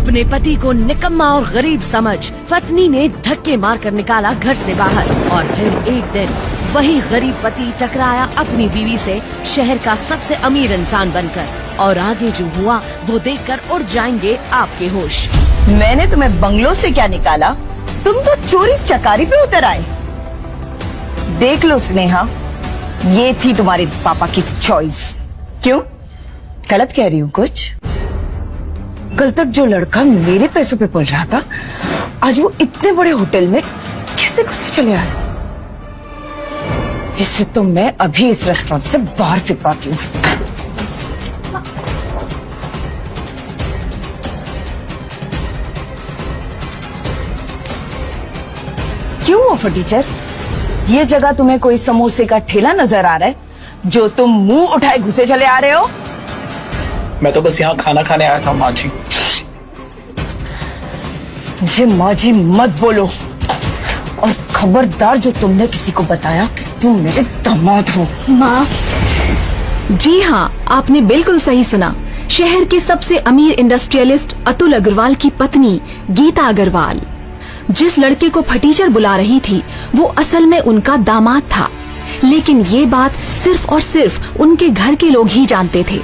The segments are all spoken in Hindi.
अपने पति को निकम्मा और गरीब समझ पत्नी ने धक्के मारकर निकाला घर से बाहर। और फिर एक दिन वही गरीब पति टकराया अपनी बीवी से शहर का सबसे अमीर इंसान बनकर। और आगे जो हुआ वो देखकर उड़ जाएंगे आपके होश। मैंने तुम्हें बंगलों से क्या निकाला, तुम तो चोरी चकारी पे उतर आए। देख लो स्नेहा, ये थी तुम्हारे पापा की चॉइस। क्यों, गलत कह रही हूँ कुछ? कल तक जो लड़का मेरे पैसों पे पल रहा था, आज वो इतने बड़े होटल में कैसे घुसे चले आए? इससे तो मैं अभी इस रेस्टोरेंट से बाहर फिकवाती हूँ। क्यों ऑफर टीचर, ये जगह तुम्हें कोई समोसे का ठेला नजर आ रहा है जो तुम मुंह उठाए घुसे चले आ रहे हो? मैं तो बस यहाँ खाना खाने आया था माँ जी। मुझे माँ जी मत बोलो, और खबरदार जो तुमने किसी को बताया कि तुम मेरे दामाद हो। माँ जी हाँ, आपने बिल्कुल सही सुना। शहर के सबसे अमीर इंडस्ट्रियलिस्ट अतुल अग्रवाल की पत्नी गीता अग्रवाल जिस लड़के को फटीचर बुला रही थी वो असल में उनका दामाद था। लेकिन ये बात सिर्फ और सिर्फ उनके घर के लोग ही जानते थे।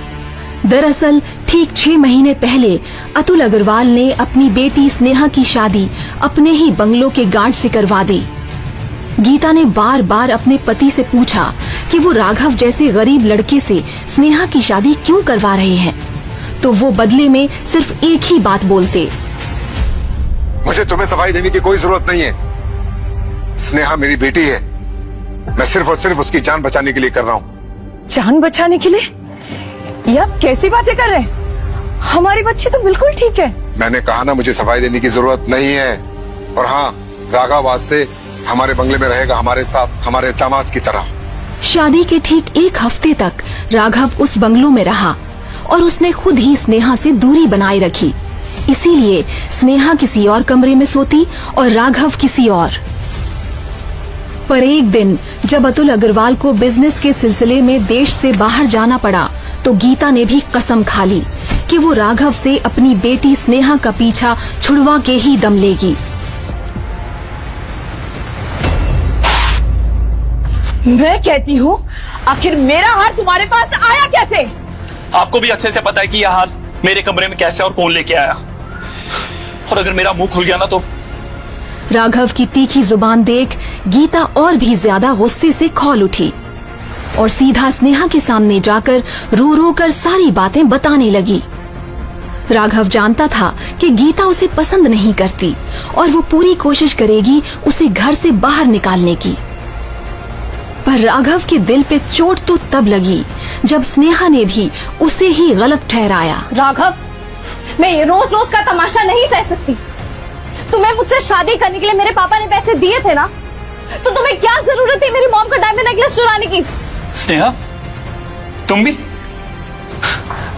दरअसल ठीक 6 महीने पहले अतुल अग्रवाल ने अपनी बेटी स्नेहा की शादी अपने ही बंगलों के गार्ड से करवा दी। गीता ने बार बार अपने पति से पूछा कि वो राघव जैसे गरीब लड़के से स्नेहा की शादी क्यों करवा रहे हैं, तो वो बदले में सिर्फ एक ही बात बोलते, मुझे तुम्हें सफाई देने की कोई जरूरत नहीं है। स्नेहा मेरी बेटी है, मैं सिर्फ और सिर्फ उसकी जान बचाने के लिए कर रहा हूँ। जान बचाने के लिए? ये आप कैसी बातें कर रहे हैं? हमारी बच्ची तो बिल्कुल ठीक है। मैंने कहा ना, मुझे सफाई देने की जरूरत नहीं है। और हाँ, राघव आज से हमारे बंगले में रहेगा, हमारे साथ, हमारे दामाद की तरह। शादी के ठीक 1 हफ्ते तक राघव उस बंगलों में रहा और उसने खुद ही स्नेहा से दूरी बनाए रखी। इसीलिए स्नेहा किसी और कमरे में सोती और राघव किसी और। पर एक दिन जब अतुल अग्रवाल को बिजनेस के सिलसिले में देश से बाहर जाना पड़ा, तो गीता ने भी कसम खा ली कि वो राघव से अपनी बेटी स्नेहा का पीछा छुड़वा के ही दम लेगी। मैं कहती हूँ, आखिर मेरा हार तुम्हारे पास आया कैसे? आपको भी अच्छे से पता है कि यह हाल मेरे कमरे में कैसे और कौन लेके आया। और अगर मेरा मुंह खुल गया ना तो। राघव की तीखी जुबान देख गीता और भी ज्यादा गुस्से से खौल उठी और सीधा स्नेहा के सामने जाकर रो रो कर सारी बातें बताने लगी। राघव जानता था कि गीता उसे पसंद नहीं करती और वो पूरी कोशिश करेगी उसे घर से बाहर निकालने की। पर राघव के दिल पे चोट तो तब लगी जब स्नेहा ने भी उसे ही गलत ठहराया। राघव, मैं ये रोज रोज का तमाशा नहीं सह सकती। तुम्हें मुझसे शादी करने के लिए मेरे पापा ने पैसे दिए थे ना, तो तुम्हें क्या जरूरत थी मेरी मॉम का डायमंड नेकलेस चुराने की? स्नेहा, तुम भी?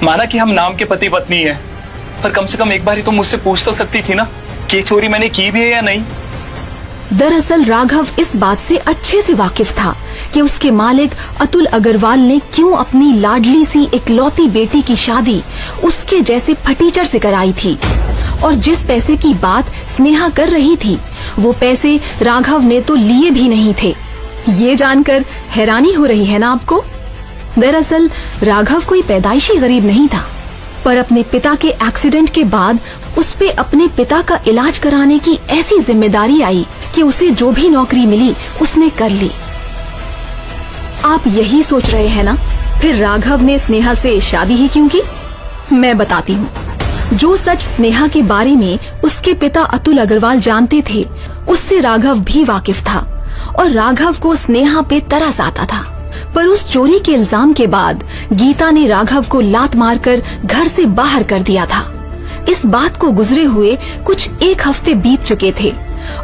माना कि हम नाम के पति पत्नी हैं, पर कम से कम एक बार ही तुम मुझसे पूछ तो सकती थी ना कि ये चोरी मैंने की भी है या नहीं। दरअसल राघव इस बात से अच्छे से वाकिफ था कि उसके मालिक अतुल अग्रवाल ने क्यों अपनी लाडली सी इकलौती बेटी की शादी उसके जैसे फटीचर से कराई थी। और जिस पैसे की बात स्नेहा कर रही थी वो पैसे राघव ने तो लिए भी नहीं थे। ये जानकर हैरानी हो रही है ना आपको? दरअसल राघव कोई पैदाइशी गरीब नहीं था, पर अपने पिता के एक्सीडेंट के बाद उस पे अपने पिता का इलाज कराने की ऐसी जिम्मेदारी आई कि उसे जो भी नौकरी मिली उसने कर ली। आप यही सोच रहे हैं ना, फिर राघव ने स्नेहा से शादी ही क्यों की? मैं बताती हूँ। जो सच स्नेहा के बारे में उसके पिता अतुल अग्रवाल जानते थे, उससे राघव भी वाकिफ था और राघव को स्नेहा पे तरस आता था। पर उस चोरी के इल्जाम के बाद गीता ने राघव को लात मारकर घर से बाहर कर दिया था। इस बात को गुजरे हुए कुछ 1 हफ्ते बीत चुके थे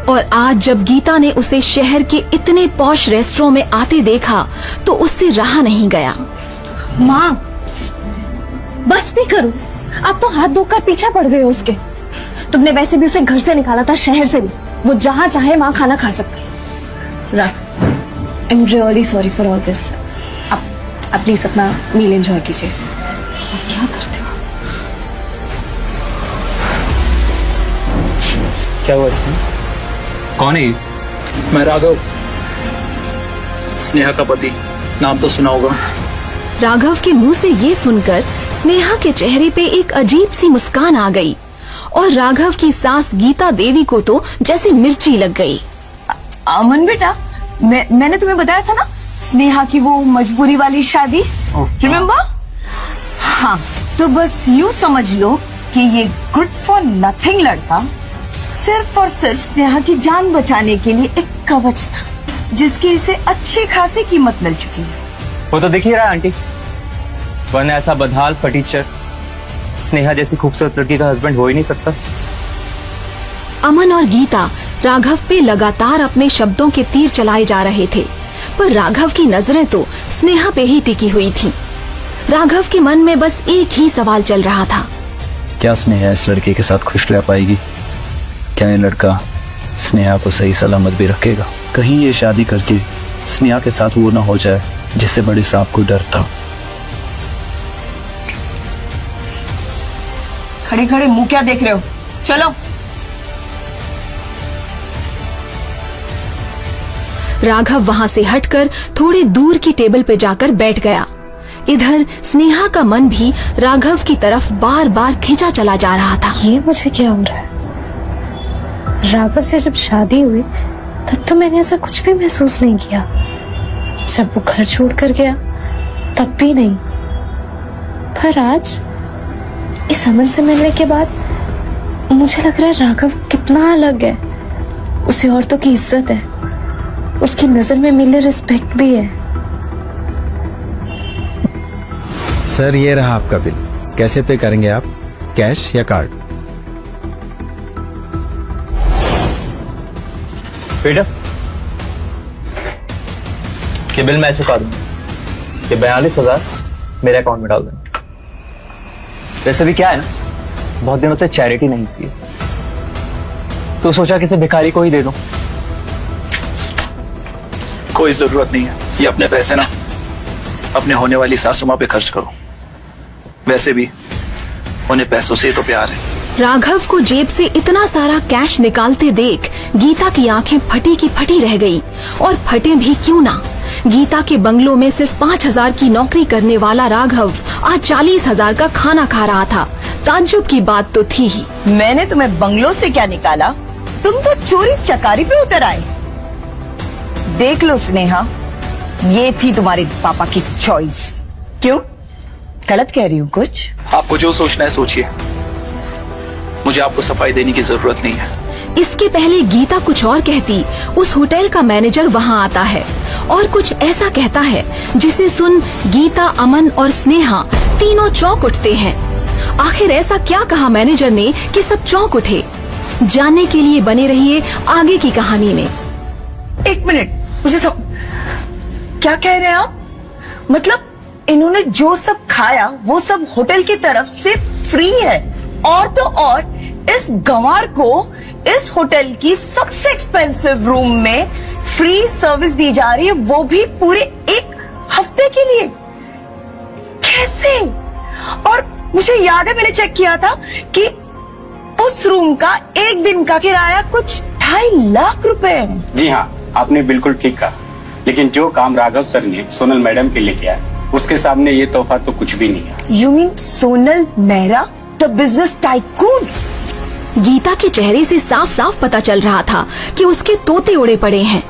और आज जब गीता ने उसे शहर के इतने पॉश रेस्टोरेंट में आते देखा तो उससे रहा नहीं गया। माँ, बस भी करो, आप तो हाथ धोकर पीछे पड़ गए हो उसके। तुमने वैसे भी उसे घर से निकाला था, शहर से भी। वो जहाँ चाहे वहाँ खाना खा सकता। I am really sorry for all this. आप प्लीज अपना मील एंजॉय कीजिए। आप क्या करते हो? क्या हुआ इसमें? कौन है ये? मैं राघव, स्नेहा का पति। नाम तो सुना होगा। राघव के मुंह से ये सुनकर स्नेहा के चेहरे पे एक अजीब सी मुस्कान आ गई और राघव की सास गीता देवी को तो जैसे मिर्ची लग गई। अमन बेटा, मैंने तुम्हें बताया था ना, स्नेहा की वो मजबूरी वाली शादी, रिमेम्बर? हाँ, तो बस यूं समझ लो कि ये गुड फॉर नथिंग लड़का सिर्फ और सिर्फ स्नेहा की जान बचाने के लिए एक कवच था, जिसकी इसे अच्छी खासी कीमत मिल चुकी है। वो तो दिख ही रहा है आंटी, वरना ऐसा बदहाल फटीचर स्नेहा जैसी खूबसूरत लड़की का हस्बैंड हो ही नहीं सकता। अमन और गीता राघव पे लगातार अपने शब्दों के तीर चलाए जा रहे थे, पर राघव की नजरें तो स्नेहा पे ही टिकी हुई थी। राघव के मन में बस एक ही सवाल चल रहा था, क्या स्नेहा इस लड़के के साथ खुश रह पाएगी? क्या ये लड़का स्नेहा को सही सलामत भी रखेगा? कहीं ये शादी करके स्नेहा के साथ वो ना हो जाए जिससे बड़े सांप को डर था। खड़े खड़े मुंह क्या देख रहे हो? चलो। राघव वहाँ से हटकर थोड़े दूर की टेबल पे जाकर बैठ गया। इधर स्नेहा का मन भी राघव की तरफ बार बार खिंचा चला जा रहा था। ये मुझे क्या हो रहा है? राघव से जब शादी हुई तब तो मैंने ऐसा कुछ भी महसूस नहीं किया। जब वो घर छोड़कर गया तब भी नहीं। पर आज इस अमन से मिलने के बाद मुझे लग रहा है राघव कितना अलग है। उसे औरतों की इज्जत है, उसकी नजर में मिले रिस्पेक्ट भी है। सर, ये रहा आपका बिल। कैसे पे करेंगे आप, कैश या कार्ड? बेटा, ये बिल मैं चुका दूंगा। ये 42,000 मेरे अकाउंट में डाल देना। वैसे भी क्या है ना, बहुत दिनों से चैरिटी नहीं की, तो सोचा किसी भिखारी को ही दे दूं। कोई जरूरत नहीं है, ये अपने पैसे ना अपने होने वाली सासू माँ पे खर्च करो। वैसे भी उन्हें पैसों से तो प्यार है। राघव को जेब से इतना सारा कैश निकालते देख गीता की आंखें फटी की फटी रह गई। और फटे भी क्यों ना, गीता के बंगलों में सिर्फ 5,000 की नौकरी करने वाला राघव आज 40,000 का खाना खा रहा था। ताज्जुब की बात तो थी ही। मैंने तुम्हें बंगलों से क्या निकाला, तुम तो चोरी चकारी पे उतर आए। देख लो स्नेहा, ये थी तुम्हारे पापा की चॉइस। क्यों, गलत कह रही हूँ कुछ? आपको जो सोचना है सोचिए, मुझे आपको सफाई देने की जरूरत नहीं है। इसके पहले गीता कुछ और कहती, उस होटल का मैनेजर वहाँ आता है और कुछ ऐसा कहता है जिसे सुन गीता, अमन और स्नेहा तीनों चौंक उठते हैं। आखिर ऐसा क्या कहा मैनेजर ने कि सब चौंक उठे? जानने के लिए बने रहिए आगे की कहानी में। एक मिनट, मुझे सब क्या कह रहे हैं आप? मतलब इन्होंने जो सब खाया वो सब होटल की तरफ से फ्री है, और तो और इस गंवार को इस होटल की सबसे एक्सपेंसिव रूम में फ्री सर्विस दी जा रही है, वो भी पूरे एक हफ्ते के लिए। कैसे? और मुझे याद है मैंने चेक किया था कि उस रूम का एक दिन का किराया कुछ 2.5 लाख रुपए है। जी हाँ, आपने बिल्कुल ठीक कहा। लेकिन जो काम राघव सर ने सोनल मैडम के लिए किया, उसके सामने ये तोहफा तो कुछ भी नहीं है। You mean Sonal Mehra, the business tycoon? Gita के चेहरे से साफ साफ पता चल रहा था कि उसके तोते उड़े पड़े हैं।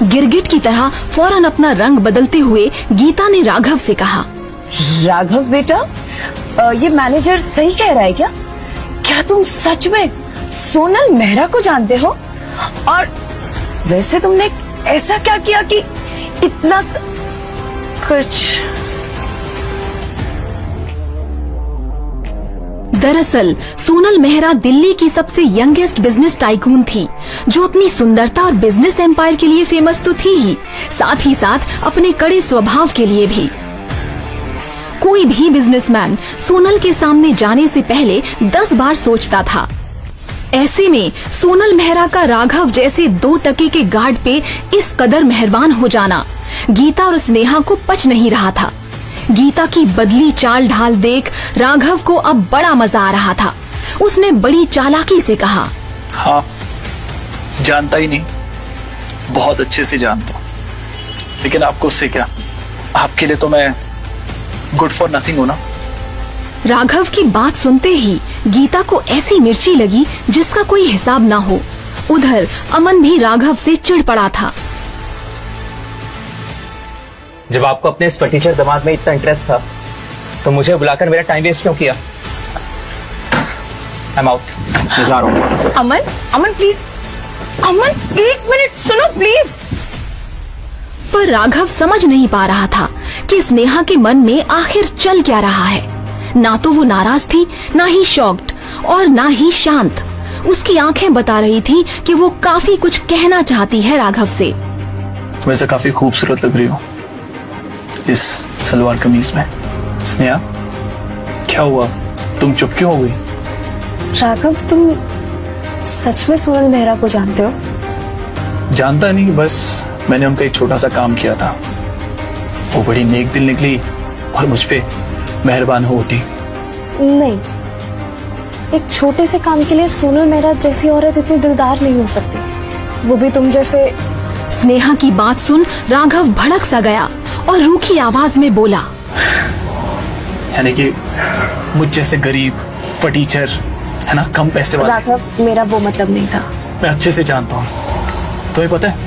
गिरगिट की तरह फौरन अपना रंग बदलते हुए गीता ने राघव से कहा, राघव बेटा, ये मैनेजर सही कह रहा है क्या? क्या तुम सच में सोनल मेहरा को जानते हो? और वैसे तुमने ऐसा क्या किया कि इतना कुछ? दरअसल सोनल मेहरा दिल्ली की सबसे यंगेस्ट बिजनेस टाइकून थी, जो अपनी सुंदरता और बिजनेस एम्पायर के लिए फेमस तो थी ही साथ अपने कड़े स्वभाव के लिए भी। कोई भी बिजनेसमैन सोनल के सामने जाने से पहले 10 बार सोचता था। ऐसे में सोनल मेहरा का राघव जैसे 2 टके के गार्ड पे इस कदर मेहरबान हो जाना गीता और स्नेहा को पच नहीं रहा था। गीता की बदली चाल ढाल देख राघव को अब बड़ा मजा आ रहा था। उसने बड़ी चालाकी से कहा, हाँ, जानता ही नहीं, बहुत अच्छे से जानता हूं, लेकिन आपको उससे क्या, आपके लिए तो मैं गुड फॉर नथिंग हूं ना। राघव की बात सुनते ही गीता को ऐसी मिर्ची लगी जिसका कोई हिसाब ना हो। उधर अमन भी राघव से चिढ़ पड़ा था। जब आपको अपने इस फटीचर दामाद में इतना इंटरेस्ट था तो मुझे बुलाकर मेरा टाइम वेस्ट क्यों किया? आई एम आउट, मैं जा रहा हूं। अमन, अमन प्लीज, अमन 1 मिनट सुनो प्लीज। पर राघव समझ नहीं पा रहा था कि स्नेहा के मन में आखिर चल क्या रहा है। ना तो वो नाराज थी, ना ही शॉक्ड और ना ही शांत। उसकी आंखें बता रही थी कि वो काफी कुछ कहना चाहती है राघव से। तुम ऐसे काफी खूबसूरत लग रही हो इस सलवार कमीज में। स्नेहा, क्या हुआ, तुम चुप क्यों हो गई? राघव, तुम सच में सोनल मेहरा को जानते हो? जानता नहीं, बस मैंने उनका एक छोटा सा काम किया था। वो बड़ी नेक दिल निकली और मुझ पे मेहरबान हो उठी। नहीं, एक छोटे से काम के लिए सोनल मेहरा जैसी औरत इतनी दिलदार नहीं हो सकती, वो भी तुम जैसे। स्नेहा की बात सुन राघव भड़क सा गया और रूखी आवाज में बोला, यानी कि मुझ जैसे गरीब फटीचर है ना, कम पैसे वाले। राघव, मेरा वो मतलब नहीं था। मैं अच्छे से जानता हूँ, तुम्हें पता है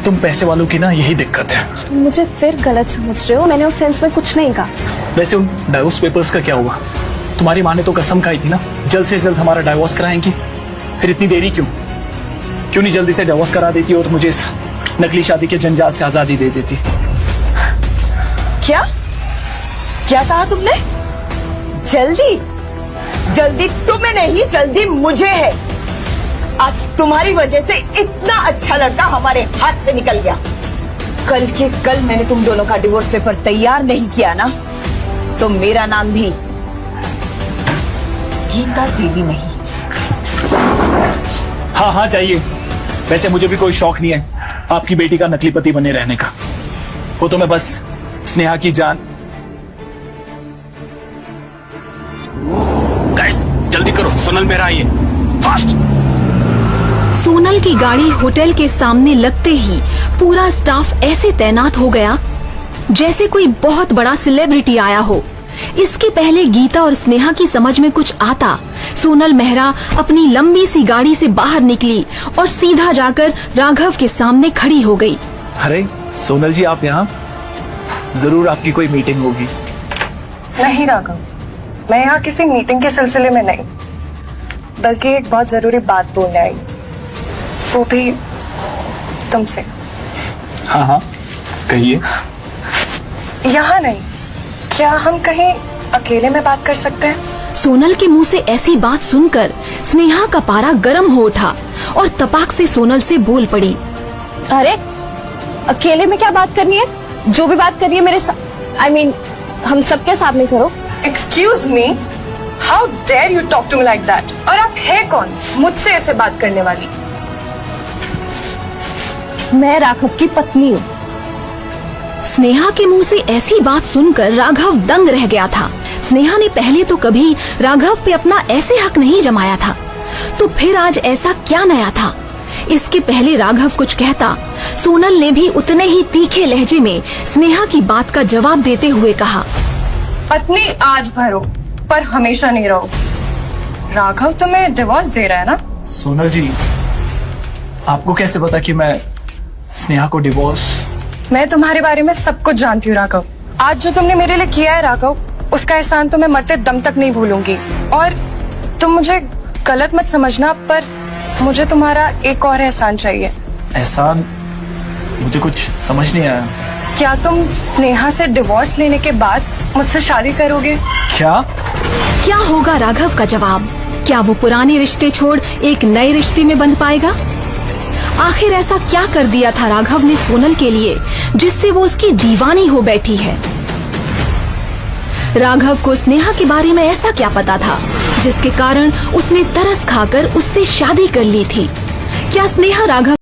तुम पैसे वालों की ना यही दिक्कत है। तुम मुझे फिर गलत समझ रहे हो, मैंने उस सेंस में कुछ नहीं कहा। वैसे उन डाइवोर्स पेपर्स का क्या हुआ? तुम्हारी माँ ने तो कसम खाई थी ना, जल्द से जल्द हमारा डाइवोर्स कराएंगी। फिर इतनी देरी क्यों नहीं जल्दी से डाइवोर्स करा देती और मुझे इस नकली शादी के जंजाल से आजादी दे देती। क्या क्या कहा तुमने? जल्दी? जल्दी तुम्हें नहीं, जल्दी मुझे है। आज तुम्हारी वजह से इतना अच्छा लड़का हमारे हाथ से निकल गया। कल के कल मैंने तुम दोनों का डिवोर्स पेपर तैयार नहीं किया ना, तो मेरा नाम भी गीता देवी नहीं। हाँ हाँ जाइए, वैसे मुझे भी कोई शौक नहीं है आपकी बेटी का नकली पति बने रहने का। वो तो मैं बस स्नेहा की जान। गाइस जल्दी करो, सोनल मेहरा आई है, फास्ट। सोनल की गाड़ी होटल के सामने लगते ही पूरा स्टाफ ऐसे तैनात हो गया जैसे कोई बहुत बड़ा सेलिब्रिटी आया हो। इसके पहले गीता और स्नेहा की समझ में कुछ आता, सोनल मेहरा अपनी लंबी सी गाड़ी से बाहर निकली और सीधा जाकर राघव के सामने खड़ी हो गई। अरे सोनल जी, आप यहाँ? जरूर आपकी कोई मीटिंग होगी। नहीं राघव, मैं यहाँ किसी मीटिंग के सिलसिले में नहीं, बल्कि एक बहुत जरूरी बात बोलने आई, वो भी तुमसे। हाँ हाँ कहिए। यहाँ नहीं, क्या हम कहीं अकेले में बात कर सकते हैं? सोनल के मुंह से ऐसी बात सुनकर स्नेहा का पारा गर्म हो उठा और तपाक से सोनल से बोल पड़ी, अरे अकेले में क्या बात करनी है? जो भी बात करनी है मेरे I mean, हम सबके सामने करो। Excuse me, how dare you talk to me like that? और आप है कौन मुझसे ऐसे बात करने वाली? मैं राघव की पत्नी हूँ। स्नेहा के मुंह से ऐसी बात सुनकर राघव दंग रह गया था। स्नेहा ने पहले तो कभी राघव पे अपना ऐसे हक नहीं जमाया था, तो फिर आज ऐसा क्या नया था? इसके पहले राघव कुछ कहता, सोनल ने भी उतने ही तीखे लहजे में स्नेहा की बात का जवाब देते हुए कहा, पत्नी आज भरो पर हमेशा नहीं रहो। राघव तुम्हें डिवोर्स दे रहा है ना? सोनल जी, आपको कैसे पता कि मैं स्नेहा को डिवोर्स? मैं तुम्हारे बारे में सब कुछ जानती हूँ राघव। आज जो तुमने मेरे लिए किया है राघव, उसका एहसान तो मैं मरते दम तक नहीं भूलूंगी। और तुम मुझे गलत मत समझना, पर मुझे तुम्हारा एक और एहसान चाहिए। एहसान? मुझे कुछ समझ नहीं आया। क्या तुम स्नेहा से डिवोर्स लेने के बाद मुझसे शादी करोगे? क्या होगा राघव का जवाब? क्या वो पुराने रिश्ते छोड़ एक नए रिश्ते में बंध पाएगा? आखिर ऐसा क्या कर दिया था राघव ने सोनल के लिए जिससे वो उसकी दीवानी हो बैठी है? राघव को स्नेहा के बारे में ऐसा क्या पता था जिसके कारण उसने तरस खाकर उससे शादी कर ली थी? क्या स्नेहा राघव